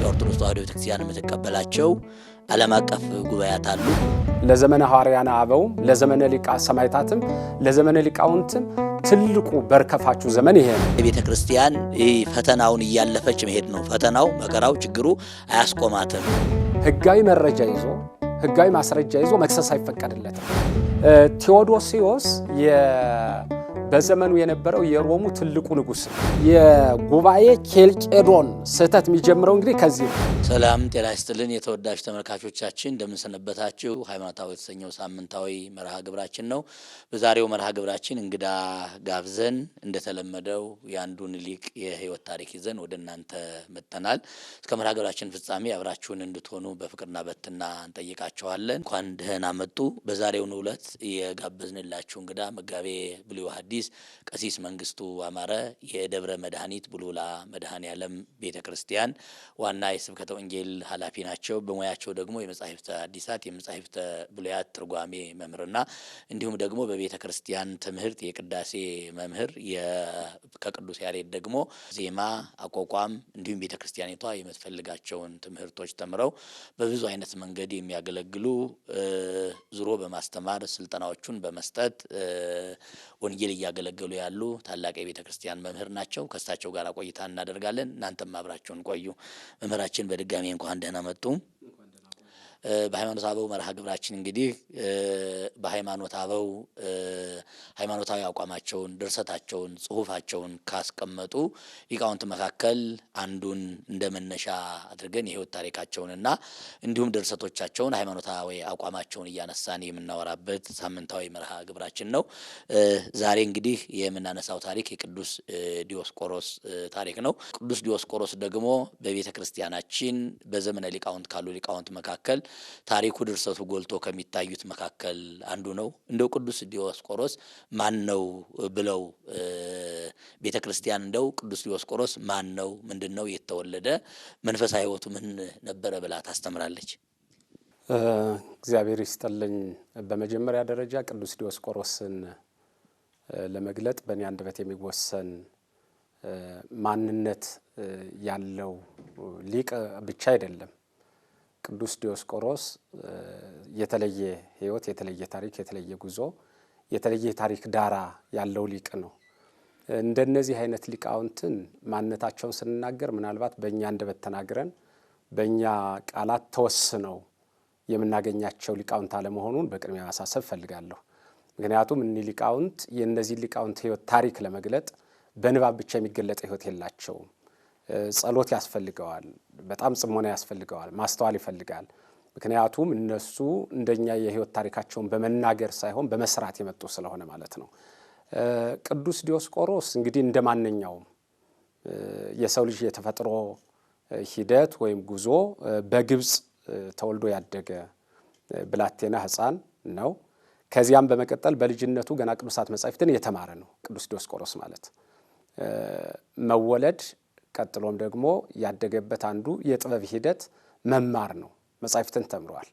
ኦርቶዶክስ ተዋሕዶ ቤተክርስቲያን የምትቀበላቸው ዓለም አቀፍ ጉባኤያት አሉ። ለዘመነ ሐዋርያነ አበው ለዘመነ ሊቃ ሰማዕታትም ለዘመነ ሊቃውንትም ትልቁ በርከፋቹ ዘመን ይሄ ነው። ቤተክርስቲያን ፈተናውን እያለፈች መሄድ ነው። ፈተናው፣ መከራው፣ ችግሩ አያስቆማትም። ህጋዊ መረጃ ይዞ ህጋዊ ማስረጃ ይዞ መክሰስ አይፈቀድለትም። ቴዎዶሲዮስ በዘመኑ የነበረው የሮሙ ትልቁ ንጉስ የጉባኤ ኬልቄዶን ስህተት የሚጀምረው እንግዲህ ከዚህ ነው። ሰላም ጤና ይስጥልን የተወዳጅ ተመልካቾቻችን እንደምንሰነበታችሁ። ሃይማኖታዊ የተሰኘው ሳምንታዊ መርሃ ግብራችን ነው። በዛሬው መርሃ ግብራችን እንግዳ ጋብዘን እንደተለመደው የአንዱን ሊቅ የህይወት ታሪክ ይዘን ወደ እናንተ መጥተናል። እስከ መርሃ ግብራችን ፍጻሜ አብራችሁን እንድትሆኑ በፍቅርና በትህትና እንጠይቃችኋለን። እንኳን ደህና መጡ። በዛሬው ዕለት የጋበዝንላችሁ እንግዳ መጋቤ ብሉይ ሐዲስ ቀሲስ መንግስቱ አማረ የደብረ መድኃኒት ቡልቡላ መድኃኔዓለም ቤተክርስቲያን ዋና የስብከተ ወንጌል ኃላፊ ናቸው። በሙያቸው ደግሞ የመጻሕፍተ ሐዲሳት የመጻሕፍተ ብሉያት ትርጓሜ መምህርና እንዲሁም ደግሞ በቤተክርስቲያን ትምህርት የቅዳሴ መምህር ከቅዱስ ያሬድ ደግሞ ዜማ አቋቋም እንዲሁም ቤተክርስቲያኒቷ የምትፈልጋቸውን ትምህርቶች ተምረው በብዙ አይነት መንገድ የሚያገለግሉ ዙሮ በማስተማር ስልጠናዎቹን በመስጠት ወንጌል እያገለገሉ ያሉ ታላቅ የቤተክርስቲያን መምህር ናቸው። ከእሳቸው ጋር ቆይታ እናደርጋለን። እናንተም አብራችሁን ቆዩ። መምህራችን በድጋሚ እንኳን ደህና መጡ። በሃይማኖት አበው መርሃ ግብራችን እንግዲህ በሃይማኖት አበው ሃይማኖታዊ አቋማቸውን ድርሰታቸውን ጽሁፋቸውን ካስቀመጡ ሊቃውንት መካከል አንዱን እንደመነሻ አድርገን የህይወት ታሪካቸውንና እንዲሁም ድርሰቶቻቸውን ሃይማኖታዊ አቋማቸውን እያነሳን የምናወራበት ሳምንታዊ መርሃ ግብራችን ነው። ዛሬ እንግዲህ የምናነሳው ታሪክ የቅዱስ ዲዮስቆሮስ ታሪክ ነው። ቅዱስ ዲዮስቆሮስ ደግሞ በቤተክርስቲያናችን በዘመነ ሊቃውንት ካሉ ሊቃውንት መካከል ታሪኩ ድርሰቱ ጎልቶ ከሚታዩት መካከል አንዱ ነው። እንደው ቅዱስ ዲዮስቆሮስ ማን ነው ብለው ቤተክርስቲያን እንደው ቅዱስ ዲዮስቆሮስ ማን ነው፣ ምንድነው፣ የተወለደ መንፈሳዊ ህይወቱ ምን ነበረ ብላ ታስተምራለች? እግዚአብሔር ይስጥልኝ። በመጀመሪያ ደረጃ ቅዱስ ዲዮስቆሮስን ለመግለጥ በእኔ አንደበት የሚወሰን ማንነት ያለው ሊቅ ብቻ አይደለም። ቅዱስ ዲዮስቆሮስ የተለየ ህይወት፣ የተለየ ታሪክ፣ የተለየ ጉዞ፣ የተለየ ታሪክ ዳራ ያለው ሊቅ ነው። እንደነዚህ አይነት ሊቃውንትን ማንነታቸውን ስንናገር ምናልባት በእኛ አንደበት ተናግረን በእኛ ቃላት ተወስነው የምናገኛቸው ሊቃውንት አለመሆኑን በቅድሚያ ማሳሰብ ፈልጋለሁ። ምክንያቱም እኒህ ሊቃውንት የእነዚህ ሊቃውንት ህይወት ታሪክ ለመግለጥ በንባብ ብቻ የሚገለጥ ህይወት የላቸውም። ጸሎት ያስፈልገዋል፣ በጣም ጽሞና ያስፈልገዋል፣ ማስተዋል ይፈልጋል። ምክንያቱም እነሱ እንደኛ የህይወት ታሪካቸውን በመናገር ሳይሆን በመስራት የመጡ ስለሆነ ማለት ነው። ቅዱስ ዲዮስቆሮስ እንግዲህ እንደማንኛውም የሰው ልጅ የተፈጥሮ ሂደት ወይም ጉዞ በግብጽ ተወልዶ ያደገ ብላቴና ህፃን ነው። ከዚያም በመቀጠል በልጅነቱ ገና ቅዱሳት መጻሕፍትን የተማረ ነው። ቅዱስ ዲዮስቆሮስ ማለት መወለድ ቀጥሎም ደግሞ ያደገበት አንዱ የጥበብ ሂደት መማር ነው። መጻሕፍትን ተምሯል።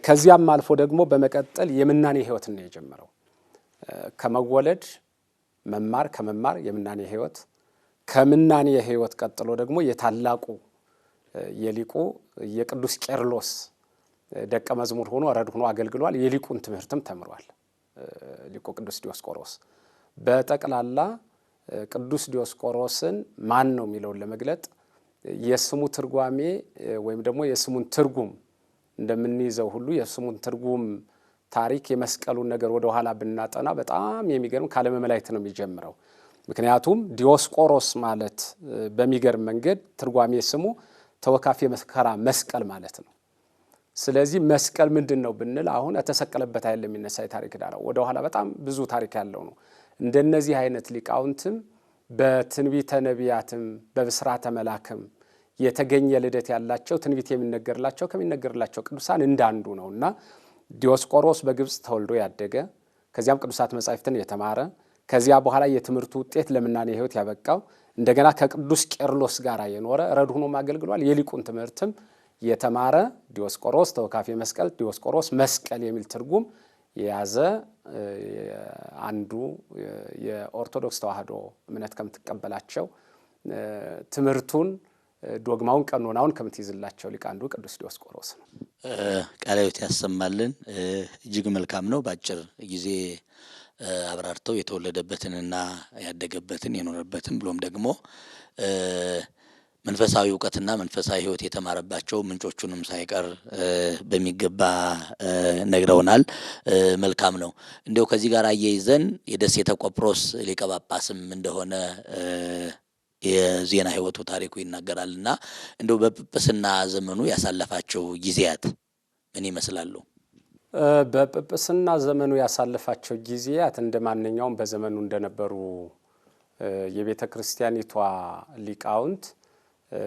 ከዚያም አልፎ ደግሞ በመቀጠል የምናኔ ህይወት ነው የጀመረው። ከመወለድ መማር፣ ከመማር የምናኔ ህይወት፣ ከምናኔ ህይወት ቀጥሎ ደግሞ የታላቁ የሊቁ የቅዱስ ቄርሎስ ደቀ መዝሙር ሆኖ ረድ ሆኖ አገልግሏል። የሊቁን ትምህርትም ተምሯል። ሊቁ ቅዱስ ዲዮስቆሮስ በጠቅላላ ቅዱስ ዲዮስቆሮስን ማን ነው የሚለውን ለመግለጥ የስሙ ትርጓሜ ወይም ደግሞ የስሙን ትርጉም እንደምንይዘው ሁሉ የስሙን ትርጉም ታሪክ የመስቀሉን ነገር ወደ ኋላ ብናጠና በጣም የሚገርም ካለመ መላእክት ነው የሚጀምረው። ምክንያቱም ዲዮስቆሮስ ማለት በሚገርም መንገድ ትርጓሜ ስሙ ተወካፌ መከራ መስቀል ማለት ነው። ስለዚህ መስቀል ምንድን ነው ብንል አሁን የተሰቀለበት ኃይል የሚነሳ የታሪክ ዳራ ወደ ኋላ በጣም ብዙ ታሪክ ያለው ነው። እንደነዚህ አይነት ሊቃውንትም በትንቢተ ነቢያትም በብስራተ መላክም የተገኘ ልደት ያላቸው ትንቢት የሚነገርላቸው ከሚነገርላቸው ቅዱሳን እንዳንዱ ነውና ዲዮስቆሮስ በግብጽ ተወልዶ ያደገ ከዚያም ቅዱሳት መጻሕፍትን የተማረ ከዚያ በኋላ የትምህርቱ ውጤት ለምናኔ ህይወት ያበቃው እንደገና ከቅዱስ ቄርሎስ ጋር የኖረ ረድ ሆኖ ማገልግሏል። የሊቁን ትምህርትም የተማረ ዲዮስቆሮስ ተወካፌ መስቀል፣ ዲዮስቆሮስ መስቀል የሚል ትርጉም የያዘ አንዱ የኦርቶዶክስ ተዋሕዶ እምነት ከምትቀበላቸው ትምህርቱን ዶግማውን ቀኖናውን ከምትይዝላቸው ሊቅ አንዱ ቅዱስ ዲዮስቆሮስ ነው። ቃለ ሕይወት ያሰማልን። እጅግ መልካም ነው። በአጭር ጊዜ አብራርተው የተወለደበትንና ያደገበትን የኖረበትን ብሎም ደግሞ መንፈሳዊ ዕውቀትና መንፈሳዊ ሕይወት የተማረባቸው ምንጮቹንም ሳይቀር በሚገባ ነግረውናል። መልካም ነው። እንዲያው ከዚህ ጋር አያይዘን የደሴተ ቆጵሮስ ሊቀ ጳጳስም እንደሆነ የዜና ሕይወቱ ታሪኩ ይናገራልና እንደው በጵጵስና ዘመኑ ያሳለፋቸው ጊዜያት ምን ይመስላሉ? በጵጵስና ዘመኑ ያሳለፋቸው ጊዜያት እንደማንኛውም በዘመኑ እንደነበሩ የቤተ ክርስቲያኒቷ ሊቃውንት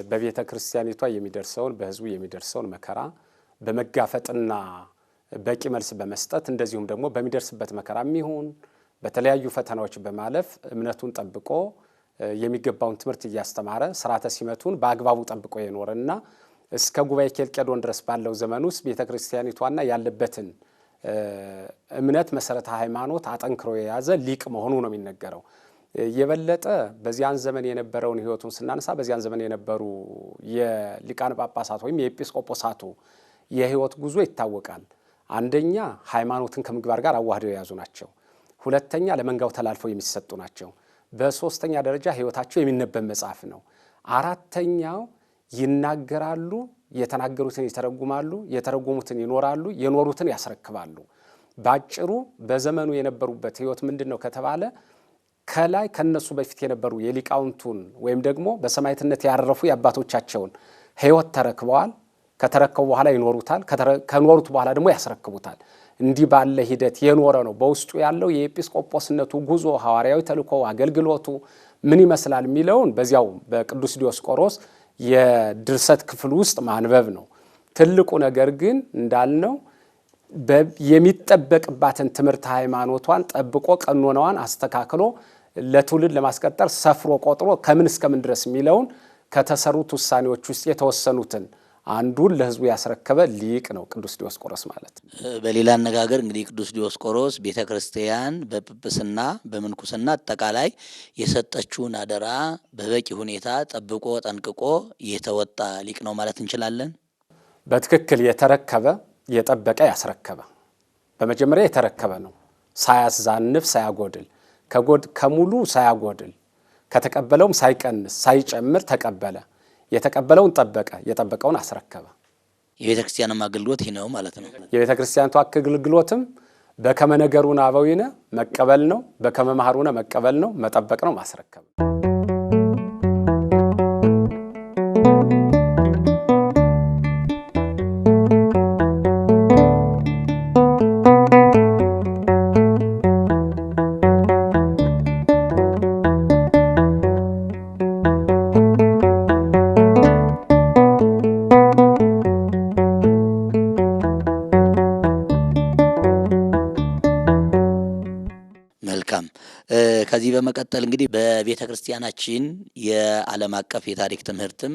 በቤተ ክርስቲያኒቷ የሚደርሰውን በሕዝቡ የሚደርሰውን መከራ በመጋፈጥና በቂ መልስ በመስጠት እንደዚሁም ደግሞ በሚደርስበት መከራም ይሁን በተለያዩ ፈተናዎች በማለፍ እምነቱን ጠብቆ የሚገባውን ትምህርት እያስተማረ ሥርዓተ ሲመቱን በአግባቡ ጠብቆ የኖረና እስከ ጉባኤ ኬልቄዶን ድረስ ባለው ዘመን ውስጥ ቤተ ክርስቲያኒቷና ያለበትን እምነት መሰረተ ሃይማኖት አጠንክሮ የያዘ ሊቅ መሆኑ ነው የሚነገረው። የበለጠ በዚያን ዘመን የነበረውን ሕይወቱን ስናነሳ በዚያን ዘመን የነበሩ የሊቃነ ጳጳሳት ወይም የኤጲስቆጶሳቱ የሕይወት ጉዞ ይታወቃል። አንደኛ ሃይማኖትን ከምግባር ጋር አዋህደው የያዙ ናቸው። ሁለተኛ ለመንጋው ተላልፈው የሚሰጡ ናቸው። በሶስተኛ ደረጃ ሕይወታቸው የሚነበብ መጽሐፍ ነው። አራተኛው ይናገራሉ፣ የተናገሩትን ይተረጉማሉ፣ የተረጉሙትን ይኖራሉ፣ የኖሩትን ያስረክባሉ። ባጭሩ በዘመኑ የነበሩበት ሕይወት ምንድን ነው ከተባለ ከላይ ከነሱ በፊት የነበሩ የሊቃውንቱን ወይም ደግሞ በሰማዕትነት ያረፉ የአባቶቻቸውን ሕይወት ተረክበዋል። ከተረከቡ በኋላ ይኖሩታል። ከኖሩት በኋላ ደግሞ ያስረክቡታል። እንዲህ ባለ ሂደት የኖረ ነው። በውስጡ ያለው የኤጲስቆጶስነቱ ጉዞ፣ ሐዋርያዊ ተልእኮ፣ አገልግሎቱ ምን ይመስላል የሚለውን በዚያው በቅዱስ ዲዮስቆሮስ የድርሰት ክፍል ውስጥ ማንበብ ነው። ትልቁ ነገር ግን እንዳልነው የሚጠበቅባትን ትምህርት ሃይማኖቷን ጠብቆ ቀኖናዋን አስተካክሎ ለትውልድ ለማስቀጠል ሰፍሮ ቆጥሮ ከምን እስከምን ድረስ የሚለውን ከተሰሩት ውሳኔዎች ውስጥ የተወሰኑትን አንዱን ለሕዝቡ ያስረከበ ሊቅ ነው ቅዱስ ዲዮስቆሮስ ማለት። በሌላ አነጋገር እንግዲህ ቅዱስ ዲዮስቆሮስ ቤተ ክርስቲያን በጵጵስና በምንኩስና አጠቃላይ የሰጠችውን አደራ በበቂ ሁኔታ ጠብቆ ጠንቅቆ የተወጣ ሊቅ ነው ማለት እንችላለን። በትክክል የተረከበ የጠበቀ ያስረከበ በመጀመሪያ የተረከበ ነው። ሳያዛንፍ ሳያጎድል ከሙሉ ሳያጎድል ከተቀበለውም ሳይቀንስ ሳይጨምር ተቀበለ። የተቀበለውን ጠበቀ፣ የጠበቀውን አስረከበ። የቤተ ክርስቲያንም አገልግሎት ይህ ነው ማለት ነው። የቤተ ክርስቲያኒቱ አገልግሎትም በከመ ነገሩነ አበዊነ መቀበል ነው፣ በከመ መሃሩነ መቀበል ነው፣ መጠበቅ ነው፣ ማስረከብ ነው። ከዚህ በመቀጠል እንግዲህ በቤተ ክርስቲያናችን የዓለም አቀፍ የታሪክ ትምህርትም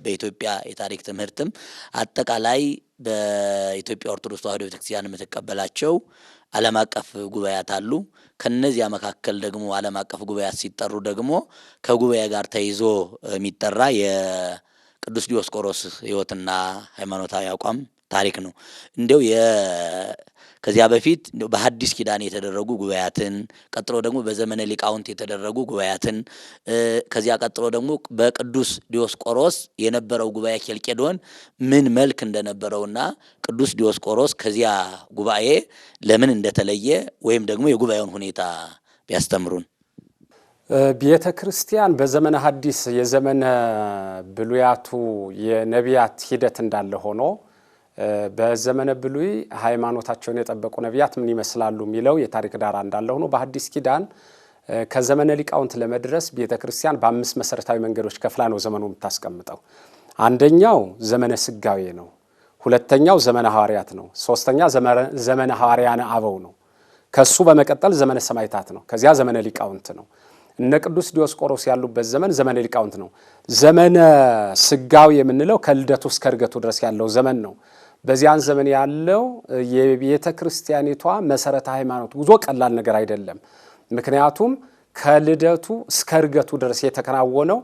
በኢትዮጵያ የታሪክ ትምህርትም አጠቃላይ በኢትዮጵያ ኦርቶዶክስ ተዋሕዶ ቤተክርስቲያን የምትቀበላቸው ዓለም አቀፍ ጉባኤያት አሉ። ከነዚያ መካከል ደግሞ ዓለም አቀፍ ጉባኤያት ሲጠሩ ደግሞ ከጉባኤ ጋር ተይዞ የሚጠራ የቅዱስ ዲዮስቆሮስ ሕይወትና ሃይማኖታዊ አቋም ታሪክ ነው። እንዲያው ከዚያ በፊት በሐዲስ ኪዳን የተደረጉ ጉባኤያትን፣ ቀጥሎ ደግሞ በዘመነ ሊቃውንት የተደረጉ ጉባኤያትን፣ ከዚያ ቀጥሎ ደግሞ በቅዱስ ዲዮስቆሮስ የነበረው ጉባኤ ኬልቄዶን ምን መልክ እንደነበረውና ቅዱስ ዲዮስቆሮስ ከዚያ ጉባኤ ለምን እንደተለየ ወይም ደግሞ የጉባኤውን ሁኔታ ቢያስተምሩን። ቤተ ክርስቲያን በዘመነ ሐዲስ የዘመነ ብሉያቱ የነቢያት ሂደት እንዳለ ሆኖ በዘመነ ብሉይ ሃይማኖታቸውን የጠበቁ ነቢያት ምን ይመስላሉ የሚለው የታሪክ ዳራ እንዳለ ሆኖ በሐዲስ ኪዳን ከዘመነ ሊቃውንት ለመድረስ ቤተ ክርስቲያን በአምስት መሰረታዊ መንገዶች ከፍላ ነው ዘመኑ የምታስቀምጠው። አንደኛው ዘመነ ስጋዌ ነው። ሁለተኛው ዘመነ ሐዋርያት ነው። ሶስተኛ ዘመነ ሐዋርያነ አበው ነው። ከሱ በመቀጠል ዘመነ ሰማዕታት ነው። ከዚያ ዘመነ ሊቃውንት ነው። እነ ቅዱስ ዲዮስቆሮስ ያሉበት ዘመን ዘመነ ሊቃውንት ነው። ዘመነ ስጋዌ የምንለው ከልደቱ እስከ ዕርገቱ ድረስ ያለው ዘመን ነው። በዚያን ዘመን ያለው የቤተ ክርስቲያኒቷ መሰረተ ሃይማኖት ጉዞ ቀላል ነገር አይደለም። ምክንያቱም ከልደቱ እስከ ዕርገቱ ድረስ የተከናወነው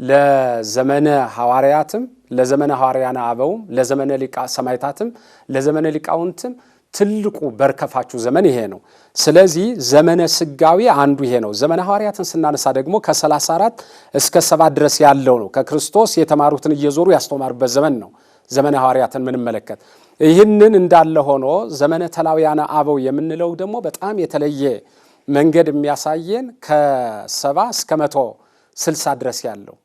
ለዘመነ ሐዋርያትም ለዘመነ ሐዋርያነ አበውም ለዘመነ ሰማዕታትም ለዘመነ ሊቃውንትም ትልቁ በርከፋቹ ዘመን ይሄ ነው። ስለዚህ ዘመነ ስጋዊ አንዱ ይሄ ነው። ዘመነ ሐዋርያትን ስናነሳ ደግሞ ከ34 እስከ 7 ድረስ ያለው ነው። ከክርስቶስ የተማሩትን እየዞሩ ያስተማሩበት ዘመን ነው ዘመነ ሐዋርያትን ምንመለከት። ይህንን እንዳለ ሆኖ ዘመነ ተላውያነ አበው የምንለው ደግሞ በጣም የተለየ መንገድ የሚያሳየን ከ70 እስከ 160 ድረስ ያለው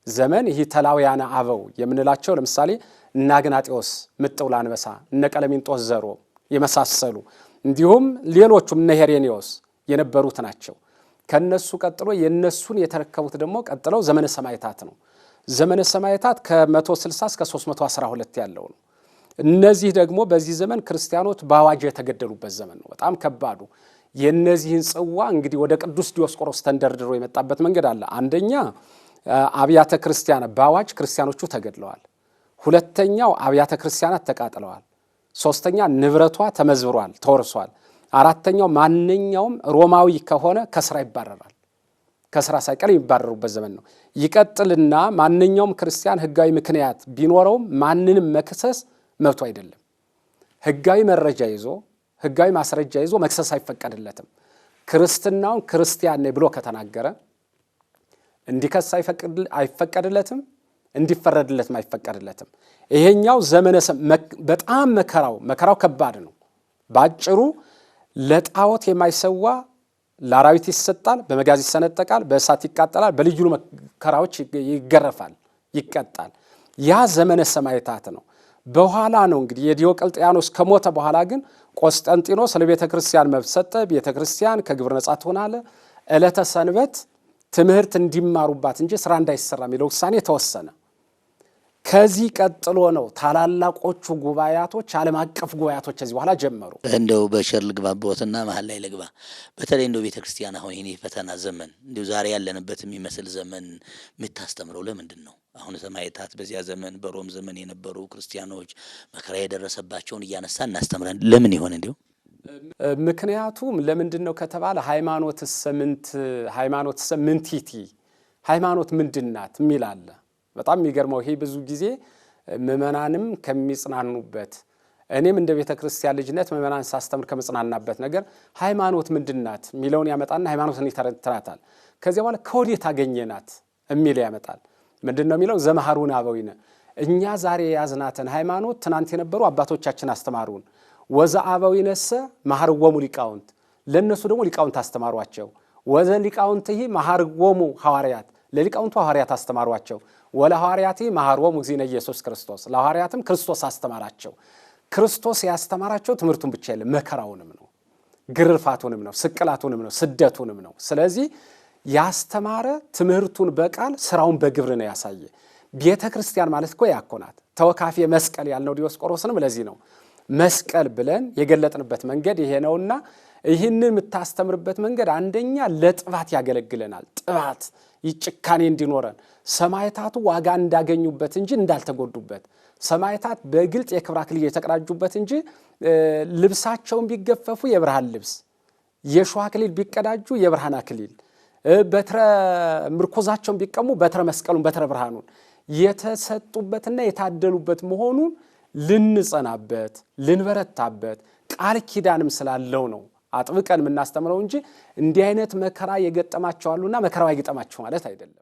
ዘመን ይህ ተላውያነ አበው የምንላቸው ለምሳሌ እነ አግናጤዎስ ምጥው ለአንበሳ፣ እነ ቀለሚንጦስ ዘሮ የመሳሰሉ እንዲሁም ሌሎቹም እነ ሄሬኔዎስ የነበሩት ናቸው። ከነሱ ቀጥሎ የነሱን የተረከቡት ደግሞ ቀጥለው ዘመነ ሰማዕታት ነው። ዘመነ ሰማዕታት ከ160 እስከ 312 ያለው ነው። እነዚህ ደግሞ በዚህ ዘመን ክርስቲያኖች በአዋጅ የተገደሉበት ዘመን ነው። በጣም ከባዱ የነዚህን ጽዋ እንግዲህ ወደ ቅዱስ ዲዮስቆሮስ ተንደርድሮ የመጣበት መንገድ አለ። አንደኛ አብያተ ክርስቲያናት በአዋጅ ክርስቲያኖቹ ተገድለዋል። ሁለተኛው አብያተ ክርስቲያናት ተቃጥለዋል። ሶስተኛ ንብረቷ ተመዝብሯል፣ ተወርሷል። አራተኛው ማንኛውም ሮማዊ ከሆነ ከስራ ይባረራል። ከስራ ሳይቀር የሚባረሩበት ዘመን ነው። ይቀጥልና ማንኛውም ክርስቲያን ህጋዊ ምክንያት ቢኖረውም ማንንም መክሰስ መብቱ አይደለም። ህጋዊ መረጃ ይዞ ህጋዊ ማስረጃ ይዞ መክሰስ አይፈቀድለትም። ክርስትናውን ክርስቲያን ነኝ ብሎ ከተናገረ እንዲከስ አይፈቀድለትም፣ እንዲፈረድለትም አይፈቀድለትም። ይሄኛው ዘመነ በጣም መከራው ከባድ ነው። ባጭሩ ለጣዖት የማይሰዋ ለአራዊት ይሰጣል፣ በመጋዝ ይሰነጠቃል፣ በእሳት ይቃጠላል፣ በልዩ መከራዎች ይገረፋል፣ ይቀጣል። ያ ዘመነ ሰማዕታት ነው። በኋላ ነው እንግዲህ የዲዮቅልጥያኖስ ከሞተ በኋላ ግን ቆስጠንጢኖስ ለቤተ ክርስቲያን መብት ሰጠ። ቤተ ክርስቲያን ከግብር ነጻ ትሆናለች። ዕለተ ሰንበት ትምህርት እንዲማሩባት እንጂ ስራ እንዳይሰራ የሚለው ውሳኔ ተወሰነ። ከዚህ ቀጥሎ ነው ታላላቆቹ ጉባኤያቶች፣ ዓለም አቀፍ ጉባኤያቶች ከዚህ በኋላ ጀመሩ። እንደው በሸር ልግባቦትና መሀል ላይ ልግባ። በተለይ እንደው ቤተ ክርስቲያን አሁን ይሄ ፈተና ዘመን እንደው ዛሬ ያለንበት የሚመስል ዘመን የምታስተምረው ለምንድን ነው? አሁን ሰማዕታት በዚያ ዘመን በሮም ዘመን የነበሩ ክርስቲያኖች መከራ የደረሰባቸውን እያነሳ እናስተምረን ለምን ይሆን? እንዲሁ ምክንያቱም ለምንድን ነው ከተባለ ሃይማኖትሰ ምንቲቲ ሃይማኖት ምንድናት የሚል አለ። በጣም የሚገርመው ይሄ ብዙ ጊዜ ምእመናንም ከሚጽናኑበት እኔም እንደ ቤተ ክርስቲያን ልጅነት ምእመናን ሳስተምር ከመጽናናበት ነገር ሃይማኖት ምንድናት የሚለውን ያመጣና ሃይማኖትን ይተረትራታል። ከዚያ በኋላ ከወዴት አገኘናት የሚል ያመጣል። ምንድን ነው የሚለው? ዘመሃሩን አበዊነ እኛ ዛሬ የያዝናትን ሃይማኖት ትናንት የነበሩ አባቶቻችን አስተማሩን። ወዘ አበዊነሰ መሃርዎሙ ሊቃውንት ለነሱ ደግሞ ሊቃውንት አስተማሯቸው። ወዘ ሊቃውንትሂ መሃርዎሙ ሐዋርያት ለሊቃውንቱ ሐዋርያት አስተማሯቸው። ወለ ሐዋርያቲ መሃርዎሙ እግዚእነ ኢየሱስ ክርስቶስ ለሐዋርያትም ክርስቶስ አስተማራቸው። ክርስቶስ ያስተማራቸው ትምህርቱን ብቻ የለም፣ መከራውንም ነው፣ ግርፋቱንም ነው፣ ስቅላቱንም ነው፣ ስደቱንም ነው። ስለዚህ ያስተማረ ትምህርቱን በቃል ስራውን በግብር ነው ያሳየ። ቤተ ክርስቲያን ማለት እኮ ያኮናት ተወካፊ መስቀል ያልነው ዲዮስቆሮስንም ለዚህ ነው መስቀል ብለን የገለጥንበት መንገድ ይሄ ነውና ይህንን የምታስተምርበት መንገድ አንደኛ ለጥባት ያገለግለናል። ጥባት ይጭካኔ እንዲኖረን ሰማዕታቱ ዋጋ እንዳገኙበት እንጂ እንዳልተጎዱበት፣ ሰማዕታት በግልጥ የክብር አክሊል የተቀዳጁበት እንጂ ልብሳቸውን ቢገፈፉ የብርሃን ልብስ፣ የሾህ አክሊል ቢቀዳጁ የብርሃን አክሊል፣ በትረ ምርኮዛቸውን ቢቀሙ በትረ መስቀሉን በትረ ብርሃኑን የተሰጡበትና የታደሉበት መሆኑን ልንጸናበት ልንበረታበት ቃል ኪዳንም ስላለው ነው አጥብቀን የምናስተምረው እንጂ እንዲህ አይነት መከራ የገጠማቸው አሉና መከራው አይገጠማቸው ማለት አይደለም።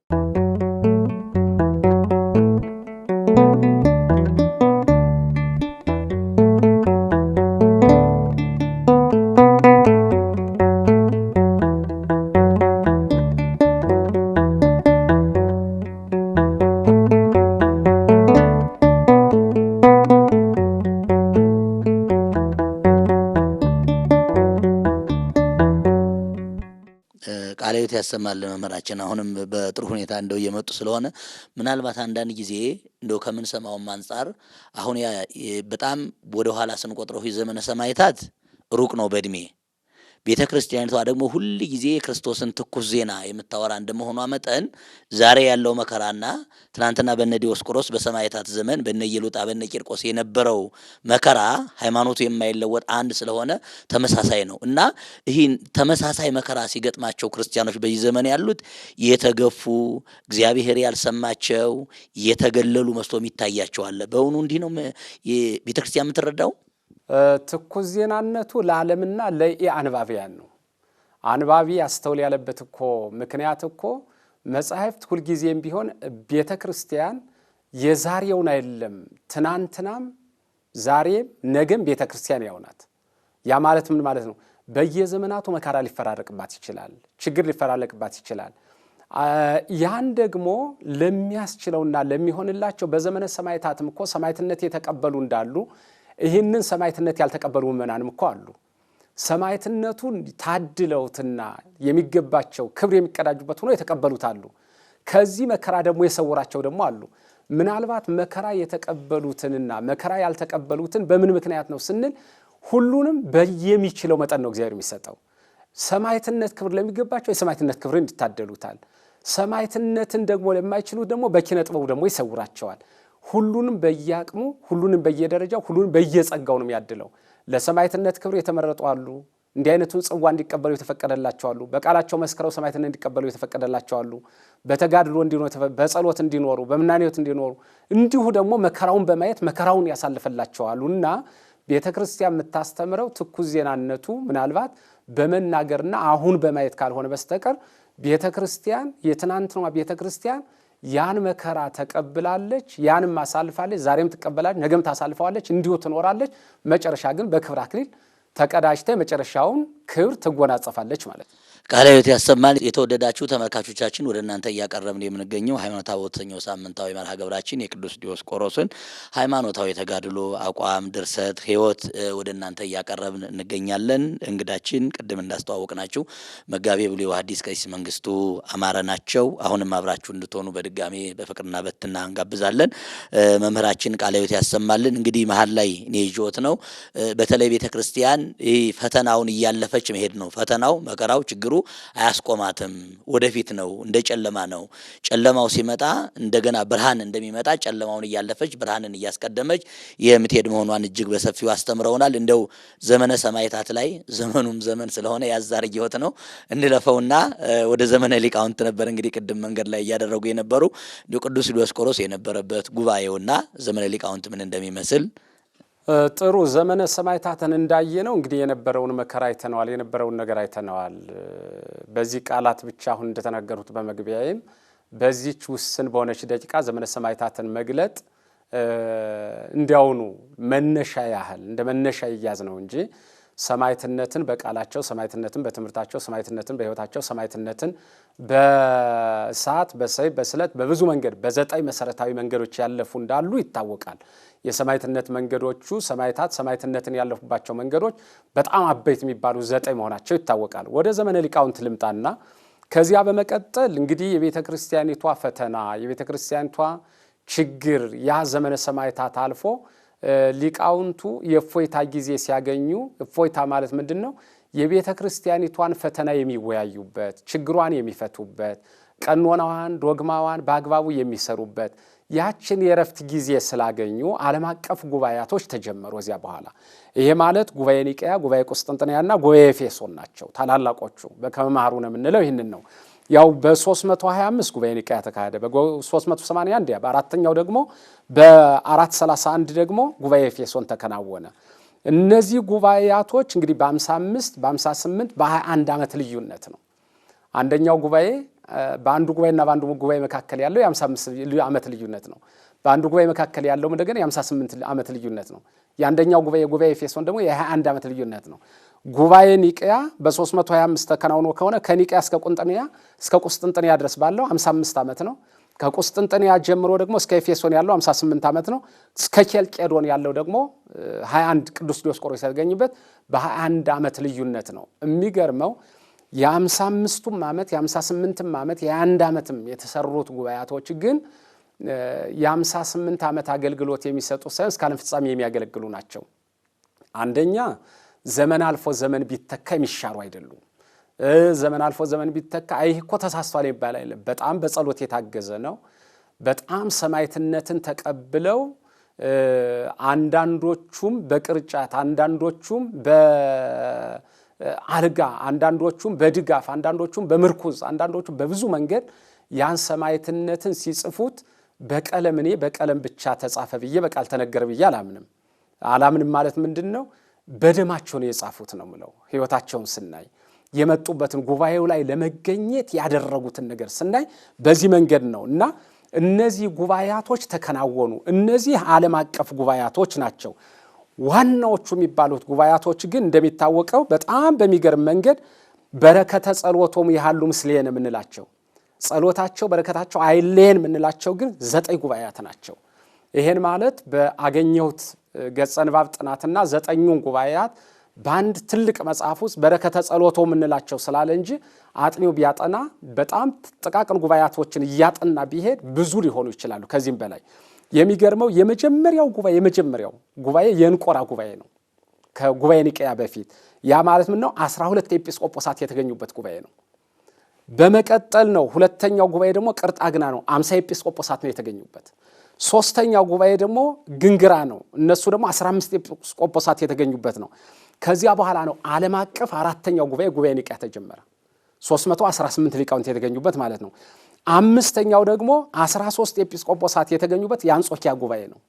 ቃለ ሕይወት ያሰማልን መምህራችን። አሁንም በጥሩ ሁኔታ እንደው እየመጡ ስለሆነ ምናልባት አንዳንድ ጊዜ እንደው ከምንሰማውም አንጻር አሁን በጣም ወደ ኋላ ስንቆጥረው ዘመነ ሰማዕታት ሩቅ ነው በእድሜ ቤተክርስቲያኒቷ ደግሞ ሁል ጊዜ ክርስቶስን ትኩስ ዜና የምታወራ እንደመሆኗ መጠን ዛሬ ያለው መከራና ትናንትና በነ ዲዮስቆሮስ በሰማዕታት ዘመን በነ ኢየሉጣ በነ ቂርቆስ የነበረው መከራ ሃይማኖቱ የማይለወጥ አንድ ስለሆነ ተመሳሳይ ነው እና ይህን ተመሳሳይ መከራ ሲገጥማቸው ክርስቲያኖች በዚህ ዘመን ያሉት የተገፉ እግዚአብሔር ያልሰማቸው የተገለሉ መስሎ ይታያቸዋል። በእውኑ እንዲህ ነው ቤተክርስቲያን የምትረዳው? ትኩስ ዜናነቱ ለዓለምና ለአንባቢያን ነው። አንባቢ ያስተውል ያለበት እኮ ምክንያት እኮ መጻሕፍት ሁልጊዜም ቢሆን ቤተ ክርስቲያን የዛሬውን አይደለም ትናንትናም ዛሬም ነገም ቤተ ክርስቲያን ያው ናት። ያ ማለት ምን ማለት ነው? በየዘመናቱ መከራ ሊፈራረቅባት ይችላል፣ ችግር ሊፈራረቅባት ይችላል። ያን ደግሞ ለሚያስችለውና ለሚሆንላቸው በዘመነ ሰማዕታትም እኮ ሰማዕትነት የተቀበሉ እንዳሉ ይህንን ሰማዕትነት ያልተቀበሉ ምእመናንም እኮ አሉ። ሰማዕትነቱን ታድለውትና የሚገባቸው ክብር የሚቀዳጁበት ሆኖ የተቀበሉት አሉ። ከዚህ መከራ ደግሞ የሰወራቸው ደግሞ አሉ። ምናልባት መከራ የተቀበሉትንና መከራ ያልተቀበሉትን በምን ምክንያት ነው ስንል ሁሉንም በየሚችለው መጠን ነው እግዚአብሔር የሚሰጠው። ሰማዕትነት ክብር ለሚገባቸው የሰማዕትነት ክብርን እንዲታደሉታል። ሰማዕትነትን ደግሞ ለማይችሉት ደግሞ በኪነ ጥበቡ ደግሞ ይሰውራቸዋል። ሁሉንም በየአቅሙ ሁሉንም በየደረጃው ሁሉንም በየጸጋው ነው የሚያድለው። ለሰማዕትነት ክብር የተመረጡ አሉ። እንዲህ አይነቱን ጽዋ እንዲቀበሉ የተፈቀደላቸው አሉ። በቃላቸው መስክረው ሰማዕትነት እንዲቀበሉ የተፈቀደላቸው አሉ። በተጋድሎ እንዲኖሩ በጸሎት እንዲኖሩ በምናኔዎት እንዲኖሩ እንዲሁ ደግሞ መከራውን በማየት መከራውን ያሳልፈላቸው አሉና ቤተ ክርስቲያን የምታስተምረው ትኩስ ዜናነቱ ምናልባት በመናገርና አሁን በማየት ካልሆነ በስተቀር ቤተ ክርስቲያን የትናንትናዋ ቤተ ክርስቲያን ያን መከራ ተቀብላለች፣ ያንም አሳልፋለች፣ ዛሬም ትቀበላለች፣ ነገም ታሳልፈዋለች፣ እንዲሁ ትኖራለች። መጨረሻ ግን በክብር አክሊል ተቀዳጅታ የመጨረሻውን ክብር ትጎናጸፋለች ማለት ነው። ቃለ ሕይወት ያሰማል። የተወደዳችሁ ተመልካቾቻችን ወደ እናንተ እያቀረብን የምንገኘው ሃይማኖታዊ በተሰኘው ሳምንታዊ መርሃ ግብራችን የቅዱስ ዲዮስቆሮስን ሃይማኖታዊ ተጋድሎ አቋም፣ ድርሰት፣ ሕይወት ወደ እናንተ እያቀረብን እንገኛለን። እንግዳችን ቅድም እንዳስተዋወቅናችሁ መጋቤ ብሉይ ወሐዲስ ቀሲስ መንግስቱ አማረ ናቸው። አሁንም አብራችሁ እንድትሆኑ በድጋሜ በፍቅርና በትህትና እንጋብዛለን። መምህራችን ቃለ ሕይወት ያሰማልን። እንግዲህ መሀል ላይ እኔ ይዤዎት ነው። በተለይ ቤተ ክርስቲያን ይህ ፈተናውን እያለፈች መሄድ ነው። ፈተናው መከራው ችግሩ አያስቆማትም። ወደፊት ነው፣ እንደ ጨለማ ነው። ጨለማው ሲመጣ እንደገና ብርሃን እንደሚመጣ ጨለማውን እያለፈች ብርሃንን እያስቀደመች የምትሄድ መሆኗን እጅግ በሰፊው አስተምረውናል። እንደው ዘመነ ሰማዕታት ላይ ዘመኑም ዘመን ስለሆነ ያዛር ሕይወት ነው እንለፈውና ወደ ዘመነ ሊቃውንት ነበር እንግዲህ ቅድም መንገድ ላይ እያደረጉ የነበሩ እንዲሁ ቅዱስ ዲዮስቆሮስ የነበረበት ጉባኤውና ዘመነ ሊቃውንት ምን እንደሚመስል ጥሩ። ዘመነ ሰማዕታትን እንዳየነው እንግዲህ የነበረውን መከራ አይተነዋል፣ የነበረውን ነገር አይተነዋል። በዚህ ቃላት ብቻ አሁን እንደተናገሩት በመግቢያዬም በዚህች ውስን በሆነች ደቂቃ ዘመነ ሰማዕታትን መግለጥ እንዲያውኑ መነሻ ያህል እንደ መነሻ ይያዝ ነው እንጂ ሰማዕትነትን በቃላቸው፣ ሰማዕትነትን በትምህርታቸው፣ ሰማዕትነትን በሕይወታቸው፣ ሰማዕትነትን በእሳት በሰይፍ በስለት በብዙ መንገድ በ9 መሰረታዊ መንገዶች ያለፉ እንዳሉ ይታወቃል። የሰማዕትነት መንገዶቹ ሰማዕትነትን ያለፉባቸው መንገዶች በጣም አበይት የሚባሉ 9 መሆናቸው ይታወቃል። ወደ ዘመነ ሊቃውንት ልምጣና ከዚያ በመቀጠል እንግዲህ የቤተ ክርስቲያኒቷ ፈተና የቤተ ክርስቲያኒቷ ችግር ያ ዘመነ ሰማዕታት አልፎ ሊቃውንቱ የእፎይታ ጊዜ ሲያገኙ፣ እፎይታ ማለት ምንድን ነው? የቤተ ክርስቲያኒቷን ፈተና የሚወያዩበት፣ ችግሯን የሚፈቱበት፣ ቀኖናዋን ዶግማዋን በአግባቡ የሚሰሩበት ያችን የረፍት ጊዜ ስላገኙ ዓለም አቀፍ ጉባኤያቶች ተጀመሩ። እዚያ በኋላ ይሄ ማለት ጉባኤ ኒቅያ፣ ጉባኤ ቁስጥንጥንያና ጉባኤ ኤፌሶን ናቸው ታላላቆቹ። በከመማሩ ነው የምንለው ይህንን ነው። ያው በ325 ጉባኤ ኒቅያ ተካሄደ፣ በ381 በአራተኛው ደግሞ በ431 ደግሞ ጉባኤ ኤፌሶን ተከናወነ። እነዚህ ጉባኤያቶች እንግዲህ በ55 በ58 በ21 ዓመት ልዩነት ነው። አንደኛው ጉባኤ በአንዱ ጉባኤና በአንዱ ጉባኤ መካከል ያለው የ55 ዓመት ልዩነት ነው። በአንዱ ጉባኤ መካከል ያለው እንደገና የ58 ዓመት ልዩነት ነው። የአንደኛው ጉባኤ ኤፌሶን ደግሞ የ21 ዓመት ልዩነት ነው። ጉባኤ ኒቅያ በ325 ተከናውኖ ከሆነ ከኒቅያ እስከ ቁስጥንጥንያ ድረስ ባለው 55 ዓመት ነው። ከቁስጥንጥንያ ጀምሮ ደግሞ እስከ ኤፌሶን ያለው 58 ዓመት ነው። እስከ ኬልቄዶን ያለው ደግሞ 21 ቅዱስ ዲዮስቆሮስ የተገኘበት በ21 ዓመት ልዩነት ነው። የሚገርመው የ55ቱም ዓመት የ58ም ዓመት የ1 ዓመትም የተሰሩት ጉባኤያቶች ግን የ58 ዓመት አገልግሎት የሚሰጡ ሳይሆን እስከ ዓለም ፍጻሜ የሚያገለግሉ ናቸው። አንደኛ ዘመን አልፎ ዘመን ቢተካ የሚሻሩ አይደሉም። ዘመን አልፎ ዘመን ቢተካ ይህ እኮ ተሳስቷል ይባላል። በጣም በጸሎት የታገዘ ነው። በጣም ሰማዕትነትን ተቀብለው አንዳንዶቹም በቅርጫት አንዳንዶቹም በአልጋ አንዳንዶቹም በድጋፍ አንዳንዶቹም በምርኩዝ አንዳንዶቹም በብዙ መንገድ ያን ሰማዕትነትን ሲጽፉት በቀለም እኔ በቀለም ብቻ ተጻፈ ብዬ በቃል ተነገረ ብዬ አላምንም ማለት ምንድነው? በደማቸው ነው የጻፉት ነው ምለው። ህይወታቸውን ስናይ የመጡበትን ጉባኤው ላይ ለመገኘት ያደረጉትን ነገር ስናይ በዚህ መንገድ ነው እና እነዚህ ጉባኤያቶች ተከናወኑ። እነዚህ ዓለም አቀፍ ጉባኤያቶች ናቸው። ዋናዎቹ የሚባሉት ጉባኤያቶች ግን እንደሚታወቀው በጣም በሚገርም መንገድ በረከተ ጸሎቶም ያሉ ምስሌን የምንላቸው ጸሎታቸው በረከታቸው አይለየን የምንላቸው ግን 9 ጉባኤያት ናቸው። ይሄን ማለት በአገኘሁት ገጸ ንባብ ጥናትና 9ኙን ጉባኤያት በአንድ ትልቅ መጽሐፍ ውስጥ በረከተ ጸሎቶም የምንላቸው ስላለ እንጂ አጥኒው ቢያጠና በጣም ጥቃቅን ጉባኤያቶችን እያጠና ቢሄድ ብዙ ሊሆኑ ይችላሉ። ከዚህም በላይ የሚገርመው የመጀመሪያው ጉባኤ የእንቆራ ጉባኤ ነው። ከጉባኤ ኒቄያ በፊት ያ ማለት ምን ነው 12 ኤጲስቆጶሳት የተገኙበት ጉባኤ ነው። በመቀጠል ነው ሁለተኛው ጉባኤ ደግሞ ቅርጣግና ነው 50 ኤጲስቆጶሳት ነው የተገኙበት። ሶስተኛው ጉባኤ ደግሞ ግንግራ ነው። እነሱ ደግሞ 15 ኤጲስቆጶሳት የተገኙበት ነው። ከዚያ በኋላ ነው ዓለም አቀፍ አራተኛው ጉባኤ ኒቄያ ተጀመረ። 318 ሊቃውንት የተገኙበት ማለት ነው። አምስተኛው ደግሞ 13 ኤጲስቆጶሳት የተገኙበት የአንጾኪያ ጉባኤ ነው።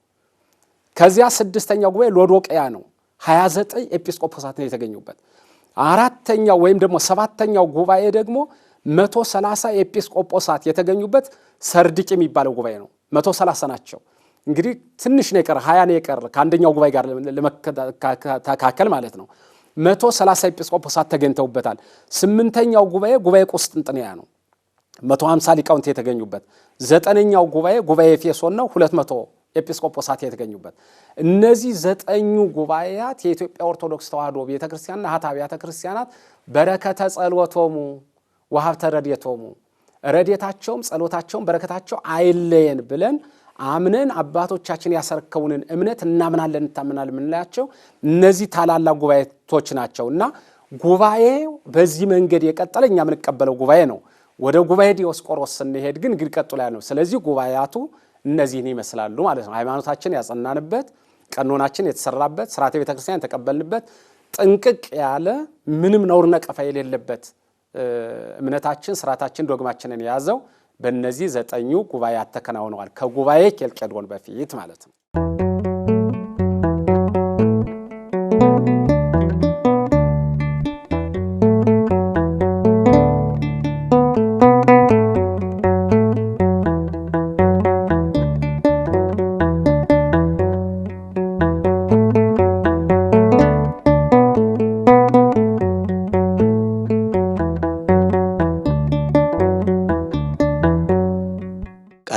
ከዚያ ስድስተኛው ጉባኤ ሎዶቅያ ነው። 29 ኤጲስቆጶሳት ነው የተገኙበት። አራተኛው ወይም ደግሞ ሰባተኛው ጉባኤ ደግሞ 130 ኤጲስቆጶሳት የተገኙበት ሰርድቅ የሚባለው ጉባኤ ነው። 130 ናቸው። እንግዲህ ትንሽ ነው የቀረ 20 ነው የቀረ ከአንደኛው ጉባኤ ጋር ለመተካከል ማለት ነው። 130 ኤጲስቆጶሳት ተገኝተውበታል። ስምንተኛው ጉባኤ ቁስጥንጥንያ ነው። 150 ሊቃውንት የተገኙበት። ዘጠነኛው ጉባኤ ኤፌሶን ነው። 200 ኤጲስቆጶሳት የተገኙበት። እነዚህ 9ኙ ጉባኤያት የኢትዮጵያ ኦርቶዶክስ ተዋሕዶ ቤተክርስቲያንና ሀታ አብያተ ክርስቲያናት በረከተ ጸሎቶሙ ወሀብተ ረድኤቶሙ ረድኤታቸውም ጸሎታቸውም በረከታቸው አይለየን ብለን አምነን አባቶቻችን ያሰረከቡንን እምነት እናምናለን እንታምናለን የምንላቸው እነዚህ ታላላቅ ጉባኤቶች ናቸውና ጉባኤው በዚህ መንገድ የቀጠለ እኛ የምንቀበለው ጉባኤ ነው። ወደ ጉባኤ ዲዮስቆሮስ ስንሄድ ግን እንግዲህ ቀጥሎ ያለው ስለዚህ ጉባኤያቱ እነዚህን ይመስላሉ ማለት ነው። ሃይማኖታችን ያጸናንበት፣ ቀኖናችን የተሰራበት፣ ሥርዓተ ቤተክርስቲያን የተቀበልንበት ጥንቅቅ ያለ ምንም ነውር ነቀፋ የሌለበት እምነታችን ሥርዓታችን ዶግማችንን የያዘው በእነዚህ 9ኙ ጉባኤያት ተከናውነዋል። ከጉባኤ ኬልቄዶን በፊት ማለት ነው።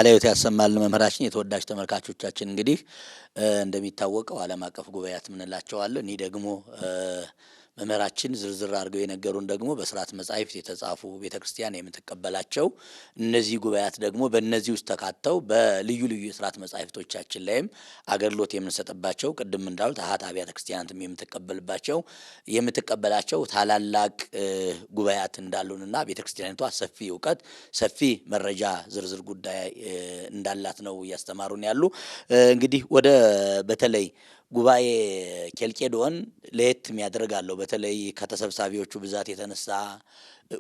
ቃልዮት ያሰማልን መምህራችን። የተወዳጅ ተመልካቾቻችን እንግዲህ እንደሚታወቀው ዓለም አቀፍ ጉባኤያት ምንላቸው አለ። እኔ ደግሞ መምህራችን ዝርዝር አድርገው የነገሩን ደግሞ በሥርዓት መጻሕፍት የተጻፉ ቤተክርስቲያን የምትቀበላቸው እነዚህ ጉባኤያት ደግሞ በእነዚህ ውስጥ ተካተው በልዩ ልዩ የሥርዓት መጻሕፍቶቻችን ላይም አገልግሎት የምንሰጥባቸው ቅድም እንዳሉት ሀታ አብያተ ክርስቲያናትም የምትቀበላቸው ታላላቅ ጉባኤያት እንዳሉንና ቤተክርስቲያኒቷ ሰፊ እውቀት ሰፊ መረጃ ዝርዝር ጉዳይ እንዳላት ነው እያስተማሩን ያሉ። እንግዲህ ወደ በተለይ ጉባኤ ኬልቄዶን ለየት የሚያደርጋለው በተለይ ከተሰብሳቢዎቹ ብዛት የተነሳ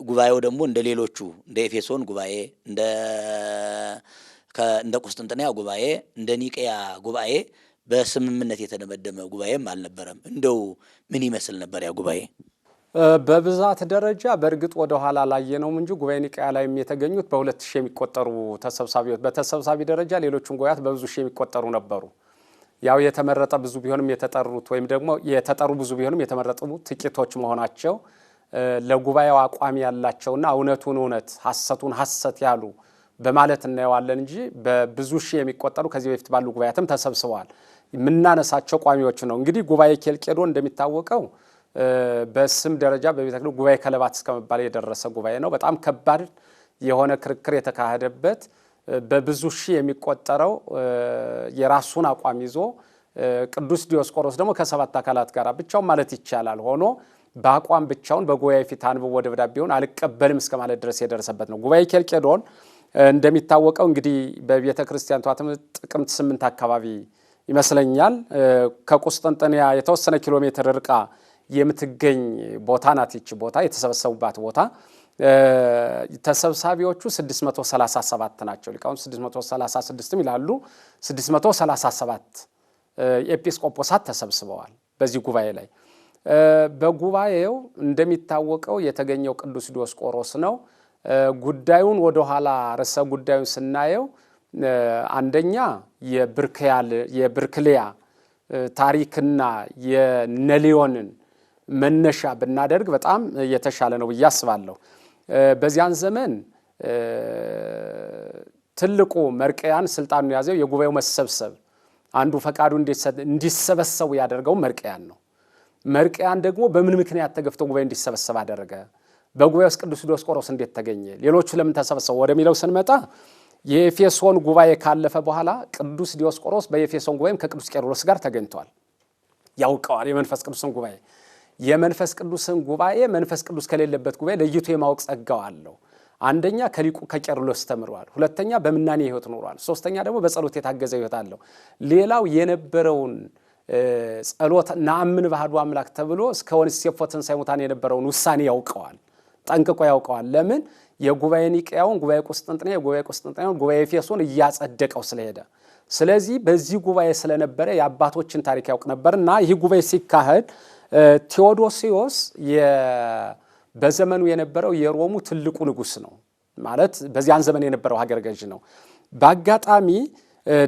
ጉባኤው ደግሞ እንደ ሌሎቹ እንደ ኤፌሶን ጉባኤ እንደ ቁስጥንጥንያ ጉባኤ እንደ ኒቄያ ጉባኤ በስምምነት የተደመደመ ጉባኤም አልነበረም። እንደው ምን ይመስል ነበር ያ ጉባኤ? በብዛት ደረጃ በእርግጥ ወደ ኋላ ላይ ነው እንጂ ጉባኤ ኒቄያ ላይም የተገኙት በ2000 የሚቆጠሩ ተሰብሳቢዎች በተሰብሳቢ ደረጃ ሌሎቹን ጉባኤያት በብዙ ሺህ የሚቆጠሩ ነበሩ። ያው የተመረጠ ብዙ ቢሆንም የተጠሩት ወይም ደግሞ የተጠሩ ብዙ ቢሆንም የተመረጡ ጥቂቶች መሆናቸው ለጉባኤው አቋም ያላቸውና እውነቱን እውነት ሐሰቱን ሐሰት ያሉ በማለት እናየዋለን እንጂ በብዙ ሺህ የሚቆጠሩ ከዚህ በፊት ባሉ ጉባኤያትም ተሰብስበዋል። የምናነሳቸው ቋሚዎች ነው። እንግዲህ ጉባኤ ኬልቄዶን እንደሚታወቀው በስም ደረጃ በቤተክርስቲያን ጉባኤ ከለባት እስከመባል የደረሰ ጉባኤ ነው። በጣም ከባድ የሆነ ክርክር የተካሄደበት በብዙ ሺህ የሚቆጠረው የራሱን አቋም ይዞ ቅዱስ ዲዮስቆሮስ ደግሞ ከሰባት አካላት ጋር ብቻውን ማለት ይቻላል ሆኖ በአቋም ብቻውን በጉባኤ ፊት አንብቦ ደብዳቤውን አልቀበልም እስከ ማለት ድረስ የደረሰበት ነው። ጉባኤ ኬልቄዶን እንደሚታወቀው እንግዲህ በቤተ ክርስቲያኗ ጥቅምት 8 አካባቢ ይመስለኛል ከቁስጥንጥንያ የተወሰነ ኪሎ ሜትር ርቃ የምትገኝ ቦታ ናት። ይቺ ቦታ የተሰበሰቡባት ቦታ ተሰብሳቢዎቹ 637 ናቸው። ሊቃውንቱ 636 ይላሉ። 637 ኤጲስቆጶሳት ተሰብስበዋል በዚህ ጉባኤ ላይ። በጉባኤው እንደሚታወቀው የተገኘው ቅዱስ ዲዮስቆሮስ ነው። ጉዳዩን ወደ ኋላ ርዕሰ ጉዳዩን ስናየው አንደኛ የብርክሊያ ታሪክና የነሊዮንን መነሻ ብናደርግ በጣም የተሻለ ነው ብዬ አስባለሁ። በዚያን ዘመን ትልቁ መርቅያን ስልጣኑን ያዘው የጉባኤው መሰብሰብ አንዱ ፈቃዱ እንዲሰበሰቡ ያደርገው መርቅያን ነው። መርቅያን ደግሞ በምን ምክንያት ተገፍቶ ጉባኤ እንዲሰበሰብ አደረገ? በጉባኤ ውስጥ ቅዱስ ዲዮስቆሮስ እንዴት ተገኘ? ሌሎቹ ለምን ተሰበሰቡ ወደሚለው ስንመጣ የኤፌሶን ጉባኤ ካለፈ በኋላ ቅዱስ ዲዮስቆሮስ በኤፌሶን ጉባኤም ከቅዱስ ቄርሎስ ጋር ተገኝቷል። ያውቀዋል የመንፈስ ቅዱስን ጉባኤ። የመንፈስ ቅዱስን ጉባኤ መንፈስ ቅዱስ ከሌለበት ጉባኤ ለይቶ የማወቅ ጸጋው አለው። አንደኛ ከሊቁ ከቄርሎስ ተምሯል። ሁለተኛ በምናኔ ሕይወት ኖሯል። ሶስተኛ ደግሞ በጸሎት የታገዘ ሕይወት አለው። ሌላው የነበረውን ጸሎት ነአምን በአሐዱ አምላክ ተብሎ እስከ ወንሴፎ ትንሣኤ ሙታን የነበረውን ውሳኔ ያውቀዋል፣ ጠንቅቆ ያውቀዋል። ለምን? የጉባኤ ኒቅያውን፣ ጉባኤ ቁስጥንጥንያ፣ የጉባኤ ቁስጥንጥንያውን፣ ጉባኤ ኤፌሶን እያጸደቀው ስለሄደ ስለዚህ በዚህ ጉባኤ ስለነበረ የአባቶችን ታሪክ ያውቅ ነበርና ይህ ጉባኤ ሲካሄድ ቴዎዶሲዮስ በዘመኑ የነበረው የሮሙ ትልቁ ንጉስ ነው ማለት በዚያን ዘመን የነበረው ሀገረ ገዥ ነው። በአጋጣሚ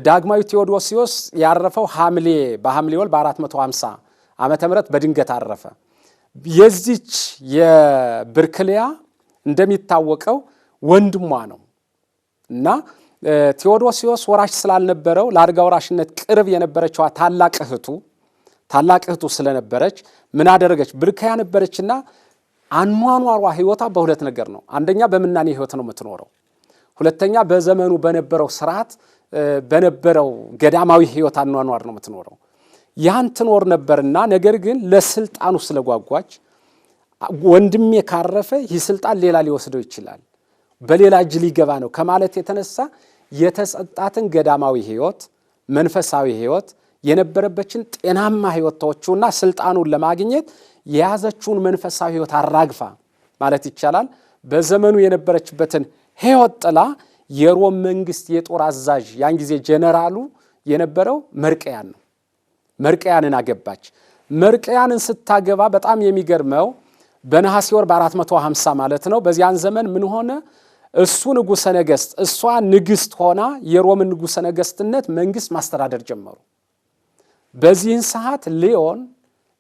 ዳግማዊ ቴዎዶሲዮስ ያረፈው በሐምሌ ወር በ450 ዓመተ ምህረት በድንገት አረፈ። የዚች የብርክሊያ እንደሚታወቀው ወንድሟ ነው እና ቴዎዶሲዮስ ወራሽ ስላልነበረው ለአልጋ ወራሽነት ቅርብ የነበረችዋ ታላቅ እህቱ ስለነበረች ምን አደረገች? ብርክያ ነበረችና አኗኗሯ ህይወቷ በሁለት ነገር ነው። አንደኛ በምናኔ ህይወት ነው የምትኖረው። ሁለተኛ በዘመኑ በነበረው ስርዓት በነበረው ገዳማዊ ህይወት አኗኗር ነው የምትኖረው። ያን ትኖር ነበርና ነገር ግን ለስልጣኑ ስለጓጓች ወንድሜ ካረፈ ይህ ስልጣን ሌላ ሊወስደው ይችላል፣ በሌላ እጅ ሊገባ ነው ከማለት የተነሳ የተሰጣትን ገዳማዊ ህይወት መንፈሳዊ ህይወት የነበረበችን ጤናማ ህይወት ተወችውና ስልጣኑን ለማግኘት የያዘችውን መንፈሳዊ ህይወት አራግፋ ማለት ይቻላል በዘመኑ የነበረችበትን ህይወት ጥላ የሮም መንግስት የጦር አዛዥ ያን ጊዜ ጀነራሉ የነበረው መርቅያን ነው። መርቅያንን አገባች። መርቅያንን ስታገባ በጣም የሚገርመው በነሐሴ ወር በ450 ማለት ነው። በዚያን ዘመን ምን ሆነ? እሱ ንጉሠ ነገሥት እሷ ንግስት ሆና የሮምን ንጉሠ ነገሥትነት መንግስት ማስተዳደር ጀመሩ። በዚህን ሰዓት ሊዮን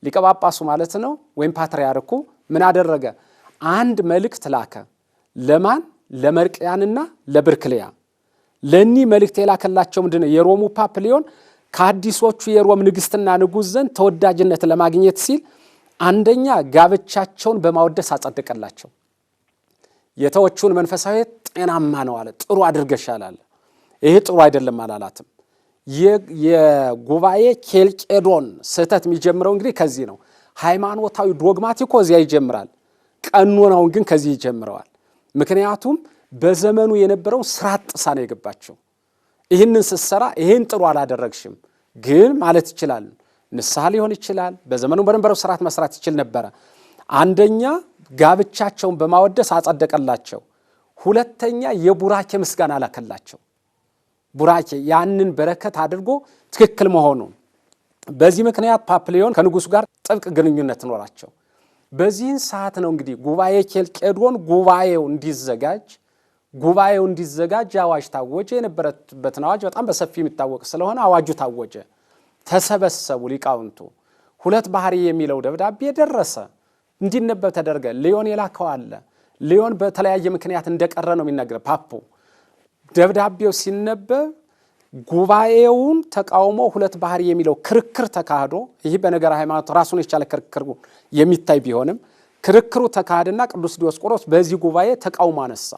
ሊቀ ጳጳሱ ማለት ነው ወይም ፓትርያርኩ ምን አደረገ? አንድ መልእክት ላከ። ለማን? ለመርቅያንና ለብርክሊያ። ለኒ መልእክት የላከላቸው ምንድነው? የሮሙ ፓፕ ሊዮን ከአዲሶቹ የሮም ንግስትና ንጉሥ ዘንድ ተወዳጅነት ለማግኘት ሲል አንደኛ ጋብቻቸውን በማወደስ አጸደቀላቸው። የተወቹን መንፈሳዊ ጤናማ ነው አለ። ጥሩ አድርገሻል አለ። ይሄ ጥሩ አይደለም አላላትም። የጉባኤ ኬልቄዶን ስህተት የሚጀምረው እንግዲህ ከዚህ ነው። ሃይማኖታዊ ዶግማቲኮ እዚያ ይጀምራል። ቀኖናውን ግን ከዚህ ይጀምረዋል። ምክንያቱም በዘመኑ የነበረው ስርዓት ጥሳ ነው የገባቸው። ይህንን ስትሰራ ይህን ጥሩ አላደረግሽም ግን ማለት ይችላል። ንስሐ ሊሆን ይችላል። በዘመኑ በነበረው ስርዓት መስራት ይችል ነበረ። አንደኛ ጋብቻቸውን በማወደስ አጸደቀላቸው። ሁለተኛ የቡራኬ ምስጋና ላከላቸው። ቡራኬ ያንን በረከት አድርጎ ትክክል መሆኑን በዚህ ምክንያት ፓፕ ሊዮን ከንጉሱ ጋር ጥብቅ ግንኙነት ኖራቸው። በዚህን ሰዓት ነው እንግዲህ ጉባኤ ኬልቄዶን ጉባኤው እንዲዘጋጅ አዋጅ ታወጀ። የነበረበትን አዋጅ በጣም በሰፊ የሚታወቅ ስለሆነ አዋጁ ታወጀ። ተሰበሰቡ ሊቃውንቱ። ሁለት ባህሪ የሚለው ደብዳቤ ደረሰ፣ እንዲነበብ ተደረገ። ሊዮን የላከው አለ። ሊዮን በተለያየ ምክንያት እንደቀረ ነው የሚናገረው ፓፑ። ደብዳቤው ሲነበብ ጉባኤውን ተቃውሞ ሁለት ባህሪ የሚለው ክርክር ተካሂዶ፣ ይህ በነገር ሃይማኖት ራሱን የቻለ ክርክር የሚታይ ቢሆንም ክርክሩ ተካሂደና ቅዱስ ዲዮስቆሮስ በዚህ ጉባኤ ተቃውሞ አነሳ።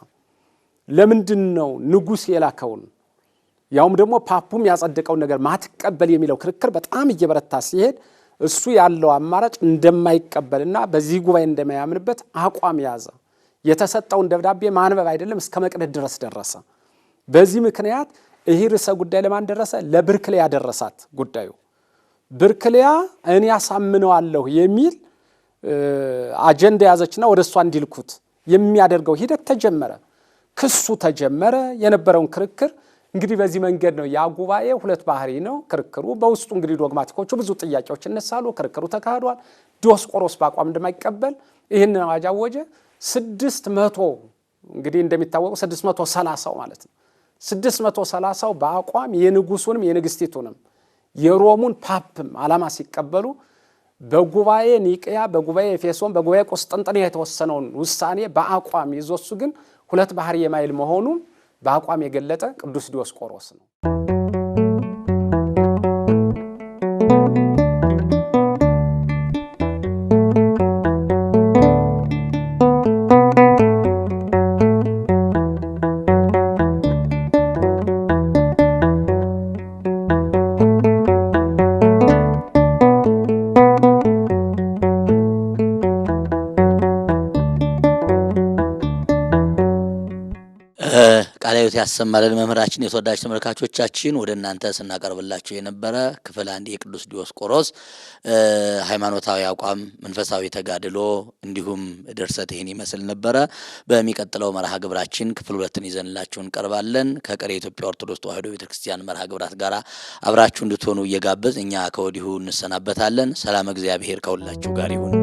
ለምንድን ነው ንጉሥ የላከውን ያውም ደግሞ ፓፑም ያጸደቀው ነገር ማትቀበል የሚለው ክርክር በጣም እየበረታ ሲሄድ እሱ ያለው አማራጭ እንደማይቀበልና በዚህ ጉባኤ እንደማያምንበት አቋም ያዘ። የተሰጠውን ደብዳቤ ማንበብ አይደለም እስከ መቅደድ ድረስ ደረሰ። በዚህ ምክንያት ይህ ርዕሰ ጉዳይ ለማን ደረሰ? ለብርክሊያ ደረሳት ጉዳዩ። ብርክሊያ እኔ ያሳምነዋለሁ የሚል አጀንዳ ያዘችና ወደ እሷ እንዲልኩት የሚያደርገው ሂደት ተጀመረ። ክሱ ተጀመረ። የነበረውን ክርክር እንግዲህ በዚህ መንገድ ነው። ያ ጉባኤ ሁለት ባህሪ ነው ክርክሩ። በውስጡ እንግዲህ ዶግማቲኮቹ ብዙ ጥያቄዎች እነሳሉ። ክርክሩ ተካሂዷል። ዲዮስቆሮስ በአቋም እንደማይቀበል ይህንን አዋጅ አወጀ። 600 እንግዲህ እንደሚታወቀው 630 ማለት ነው። 630 በአቋም የንጉሱንም የንግስቲቱንም የሮሙን ፓፕም ዓላማ ሲቀበሉ በጉባኤ ኒቅያ፣ በጉባኤ ኤፌሶን፣ በጉባኤ ቆስጠንጥንያ የተወሰነውን ውሳኔ በአቋም ይዞ እሱ ግን ሁለት ባህሪ የማይል መሆኑን በአቋም የገለጠ ቅዱስ ዲዮስቆሮስ ነው። ቃለ ሕይወት ያሰማልን መምህራችን። የተወዳጅ ተመልካቾቻችን ወደ እናንተ ስናቀርብላችሁ የነበረ ክፍል 1 የቅዱስ ዲዮስቆሮስ ሃይማኖታዊ አቋም፣ መንፈሳዊ ተጋድሎ እንዲሁም ድርሰት ይህን ይመስል ነበረ። በሚቀጥለው መርሃ ግብራችን ክፍል 2ን ይዘንላችሁ እንቀርባለን። ከቀሪ የኢትዮጵያ ኦርቶዶክስ ተዋሕዶ ቤተክርስቲያን መርሃ ግብራት ጋር አብራችሁ እንድትሆኑ እየጋበዝ እኛ ከወዲሁ እንሰናበታለን። ሰላም እግዚአብሔር ከሁላችሁ ጋር ይሁን።